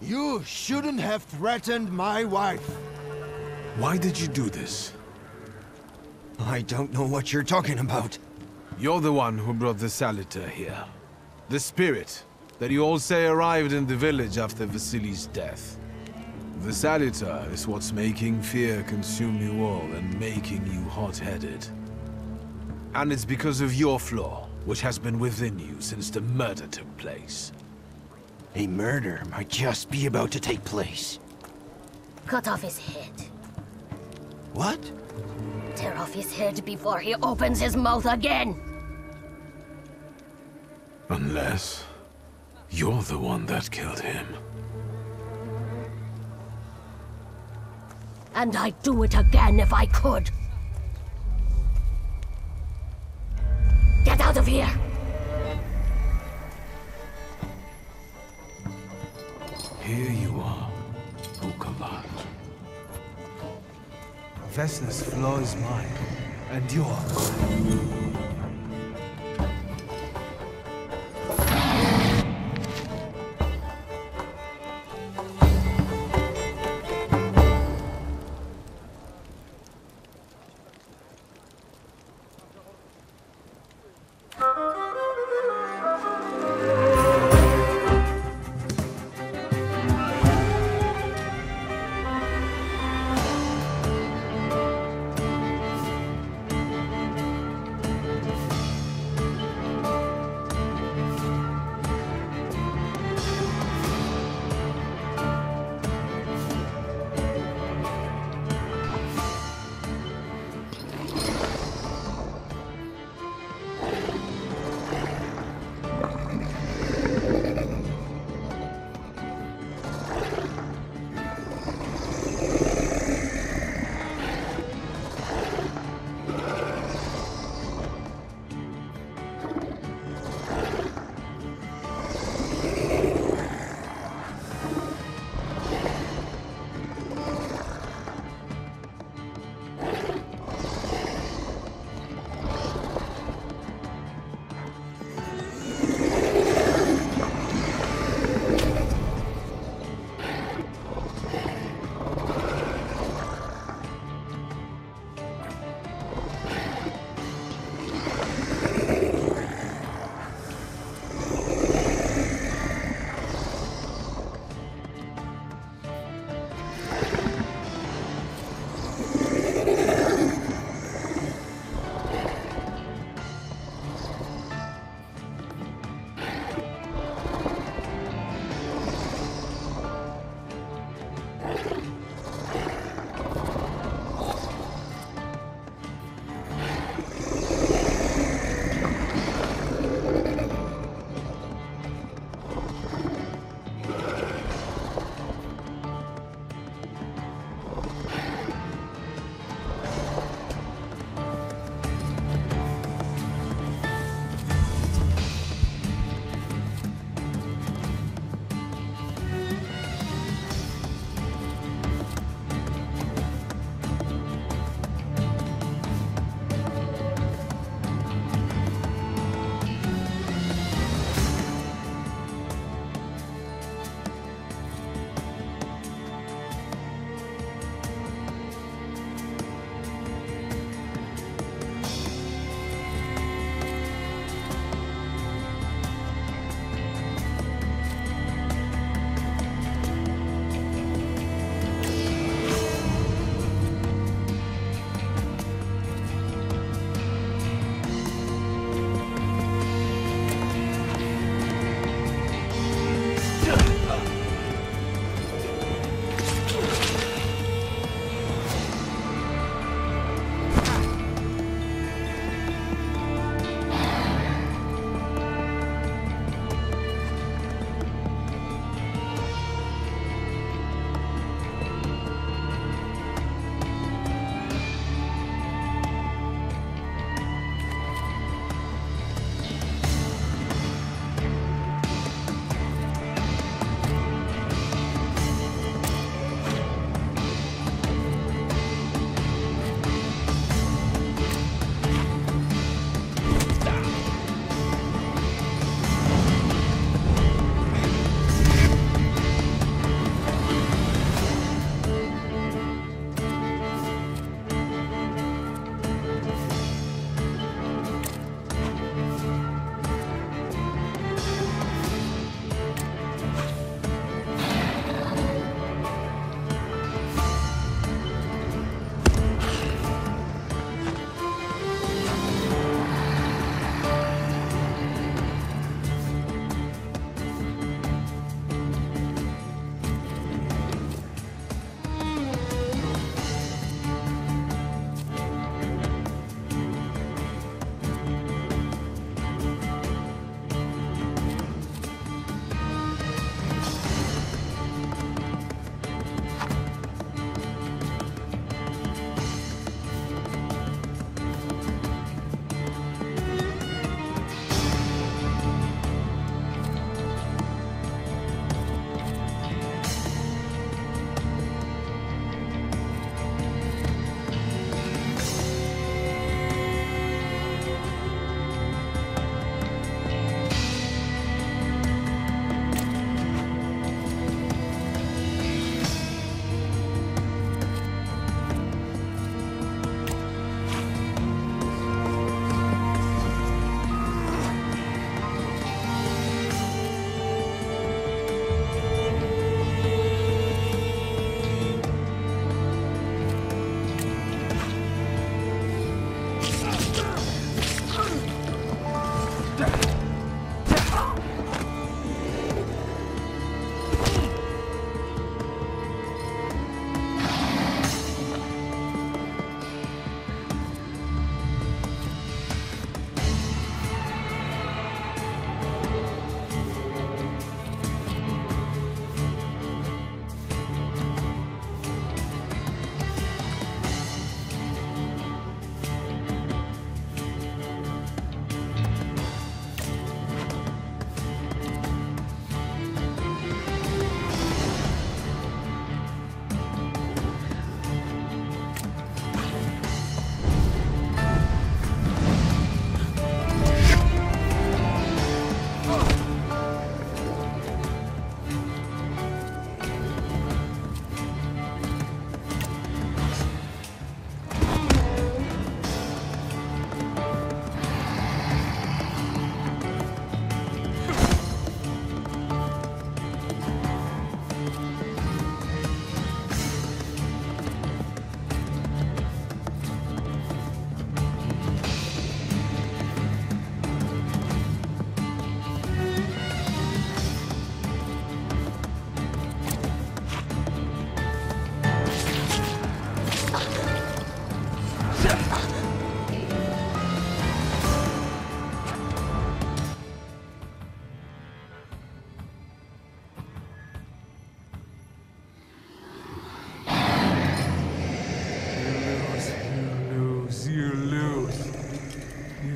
S5: You shouldn't have threatened my wife.
S2: Why did you do this?
S5: I don't know what you're talking about.
S2: You're the one who brought the Salutor here. The spirit that you all say arrived in the village after Vasily's death. The Salutor is what's making fear consume you all and making you hot-headed. And it's because of your flaw, which has been within you since the murder took place.
S5: A murder might just be about to take place.
S10: Cut off his head.
S5: What?
S10: Tear off his head before he opens his mouth again!
S2: Unless you're the one that killed him.
S10: And I'd do it again if I could. Get out of here!
S2: Here you are, Bukavach. Vesna's flaw is mine, and yours.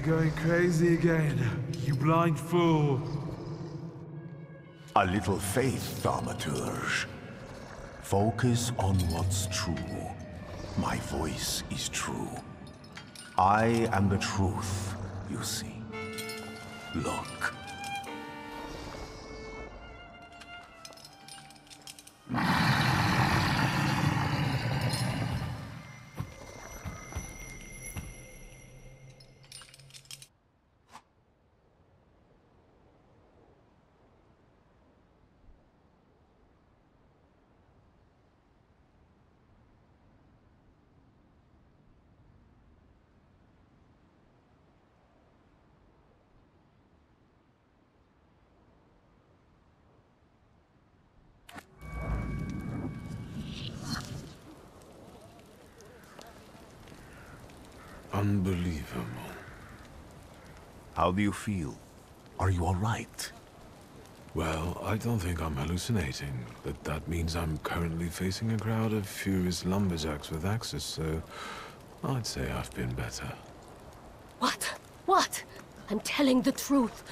S2: going crazy again. You blind fool.
S6: A little faith, Thaumaturge. Focus on what's true. My voice is true. I am the truth, you see. Look.
S2: Unbelievable.
S6: How do you feel? Are you all right?
S2: Well, I don't think I'm hallucinating, but that means I'm currently facing a crowd of furious lumberjacks with axes, so I'd say I've been better.
S10: What? What? I'm telling the truth.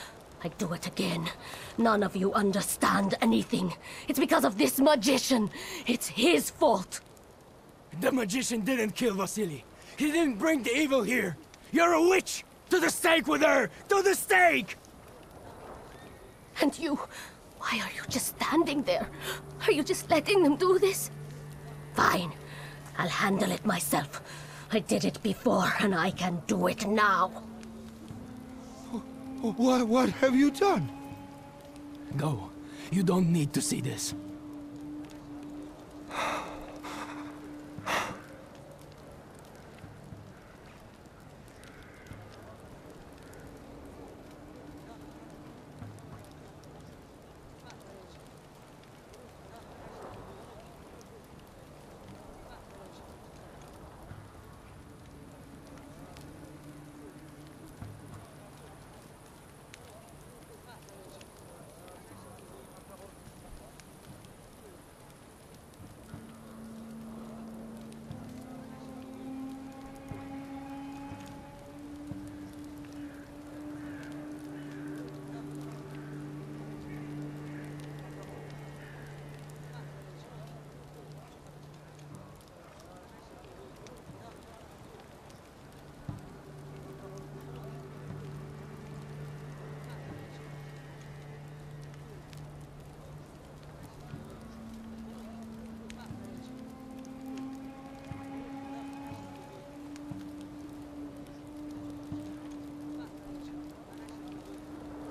S10: I do it again. None of you understand anything. It's because of this magician. It's his fault.
S16: The magician didn't kill Vasily. He didn't bring the evil here. You're a witch! To the stake with her! To the stake!
S10: And you... why are you just standing there? Are you just letting them do this? Fine. I'll handle it myself. I did it before, and I can do it now.
S16: What have you done? Go. You don't need to see this.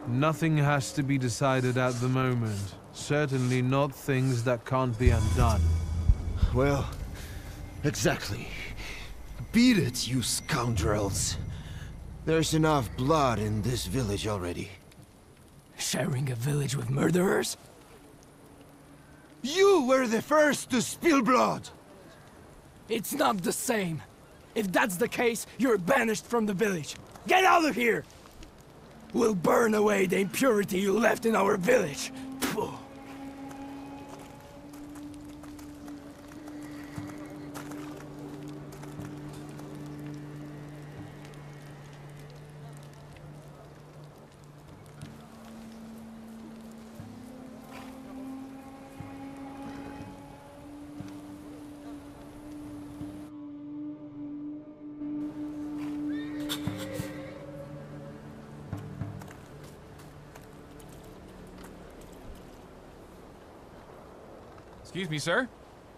S2: Nothing has to be decided at the moment. Certainly not things that can't be undone.
S5: Well, exactly. Beat it, you scoundrels. There's enough blood in this village already.
S16: Sharing a village with murderers?
S5: You were the first to spill blood!
S16: It's not the same. If that's the case, you're banished from the village. Get out of here! We'll burn away the impurity you left in our village. Phew.
S17: Excuse me, sir.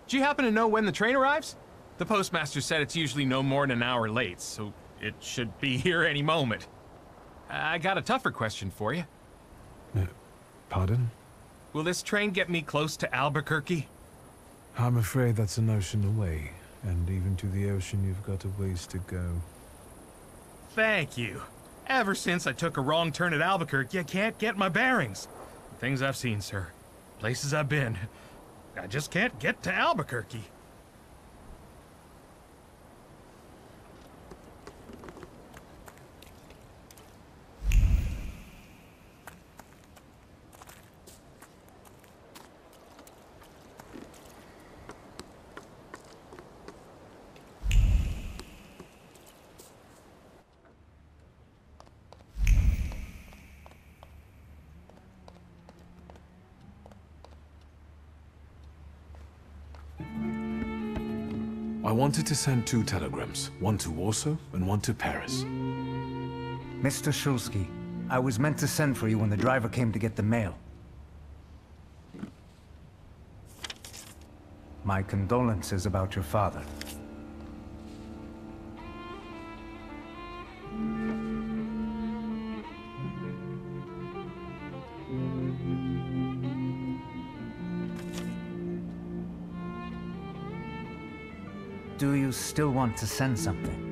S17: Do you happen to know when the train arrives? The postmaster said it's usually no more than an hour late, so it should be here any moment. I got a tougher question for you.
S2: Pardon?
S17: Will this train get me close to Albuquerque?
S2: I'm afraid that's an ocean away, and even to the ocean you've got a ways to go.
S17: Thank you. Ever since I took a wrong turn at Albuquerque, I can't get my bearings. Things I've seen, sir. Places I've been. I just can't get to Albuquerque.
S2: wanted to send 2 telegrams, one to Warsaw and one to Paris.
S3: Mr. Shulsky, I was meant to send for you when the driver came to get the mail. My condolences about your father. Do you still want to send something?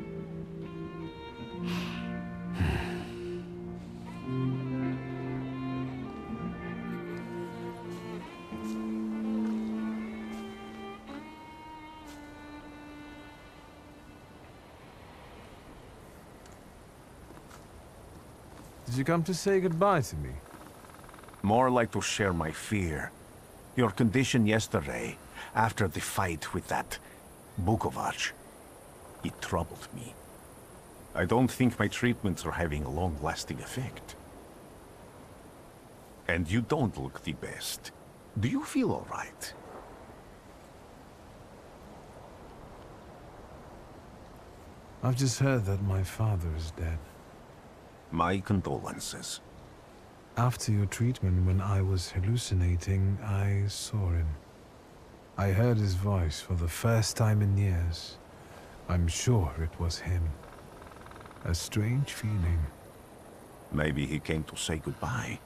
S2: Did you come to say goodbye to me?
S6: More like to share my fear. Your condition yesterday, after the fight with that Bukovac, it troubled me. I don't think my treatments are having a long-lasting effect. And you don't look the best. Do you feel all right?
S2: I've just heard that my father is dead.
S6: My condolences.
S2: After your treatment, when I was hallucinating, I saw him. I heard his voice for the first time in years. I'm sure it was him. A strange feeling.
S6: Maybe he came to say goodbye.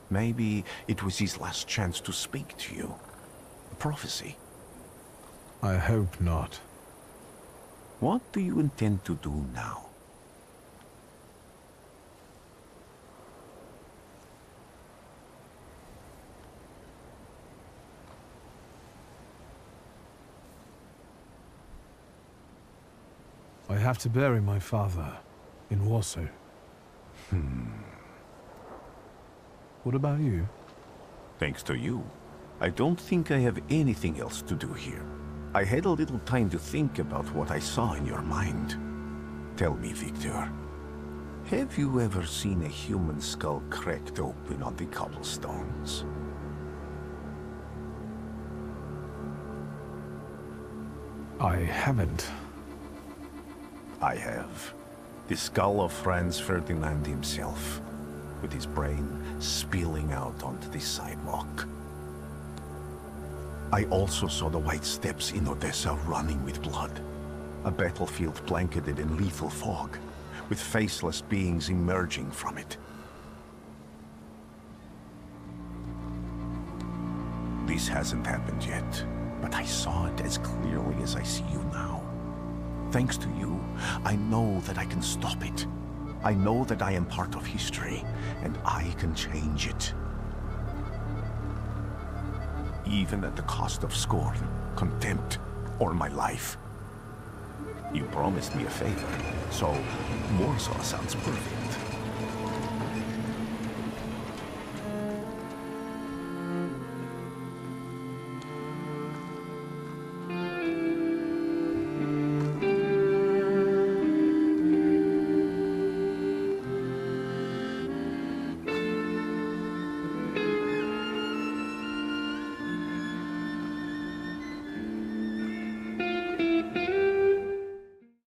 S6: Maybe it was his last chance to speak to you. A prophecy.
S2: I hope not.
S6: What do you intend to do now?
S2: I have to bury my father in Warsaw. What about you?
S6: Thanks to you, I don't think I have anything else to do here. I had a little time to think about what I saw in your mind. Tell me, Victor, have you ever seen a human skull cracked open on the cobblestones?
S2: I haven't.
S6: I have. The skull of Franz Ferdinand himself, with his brain spilling out onto the sidewalk. I also saw the white steps in Odessa running with blood. A battlefield blanketed in lethal fog, with faceless beings emerging from it. This hasn't happened yet, but I saw it as clearly as I see you now. Thanks to you, I know that I can stop it. I know that I am part of history, and I can change it. Even at the cost of scorn, contempt, or my life. You promised me a favor, so Warsaw sounds perfect.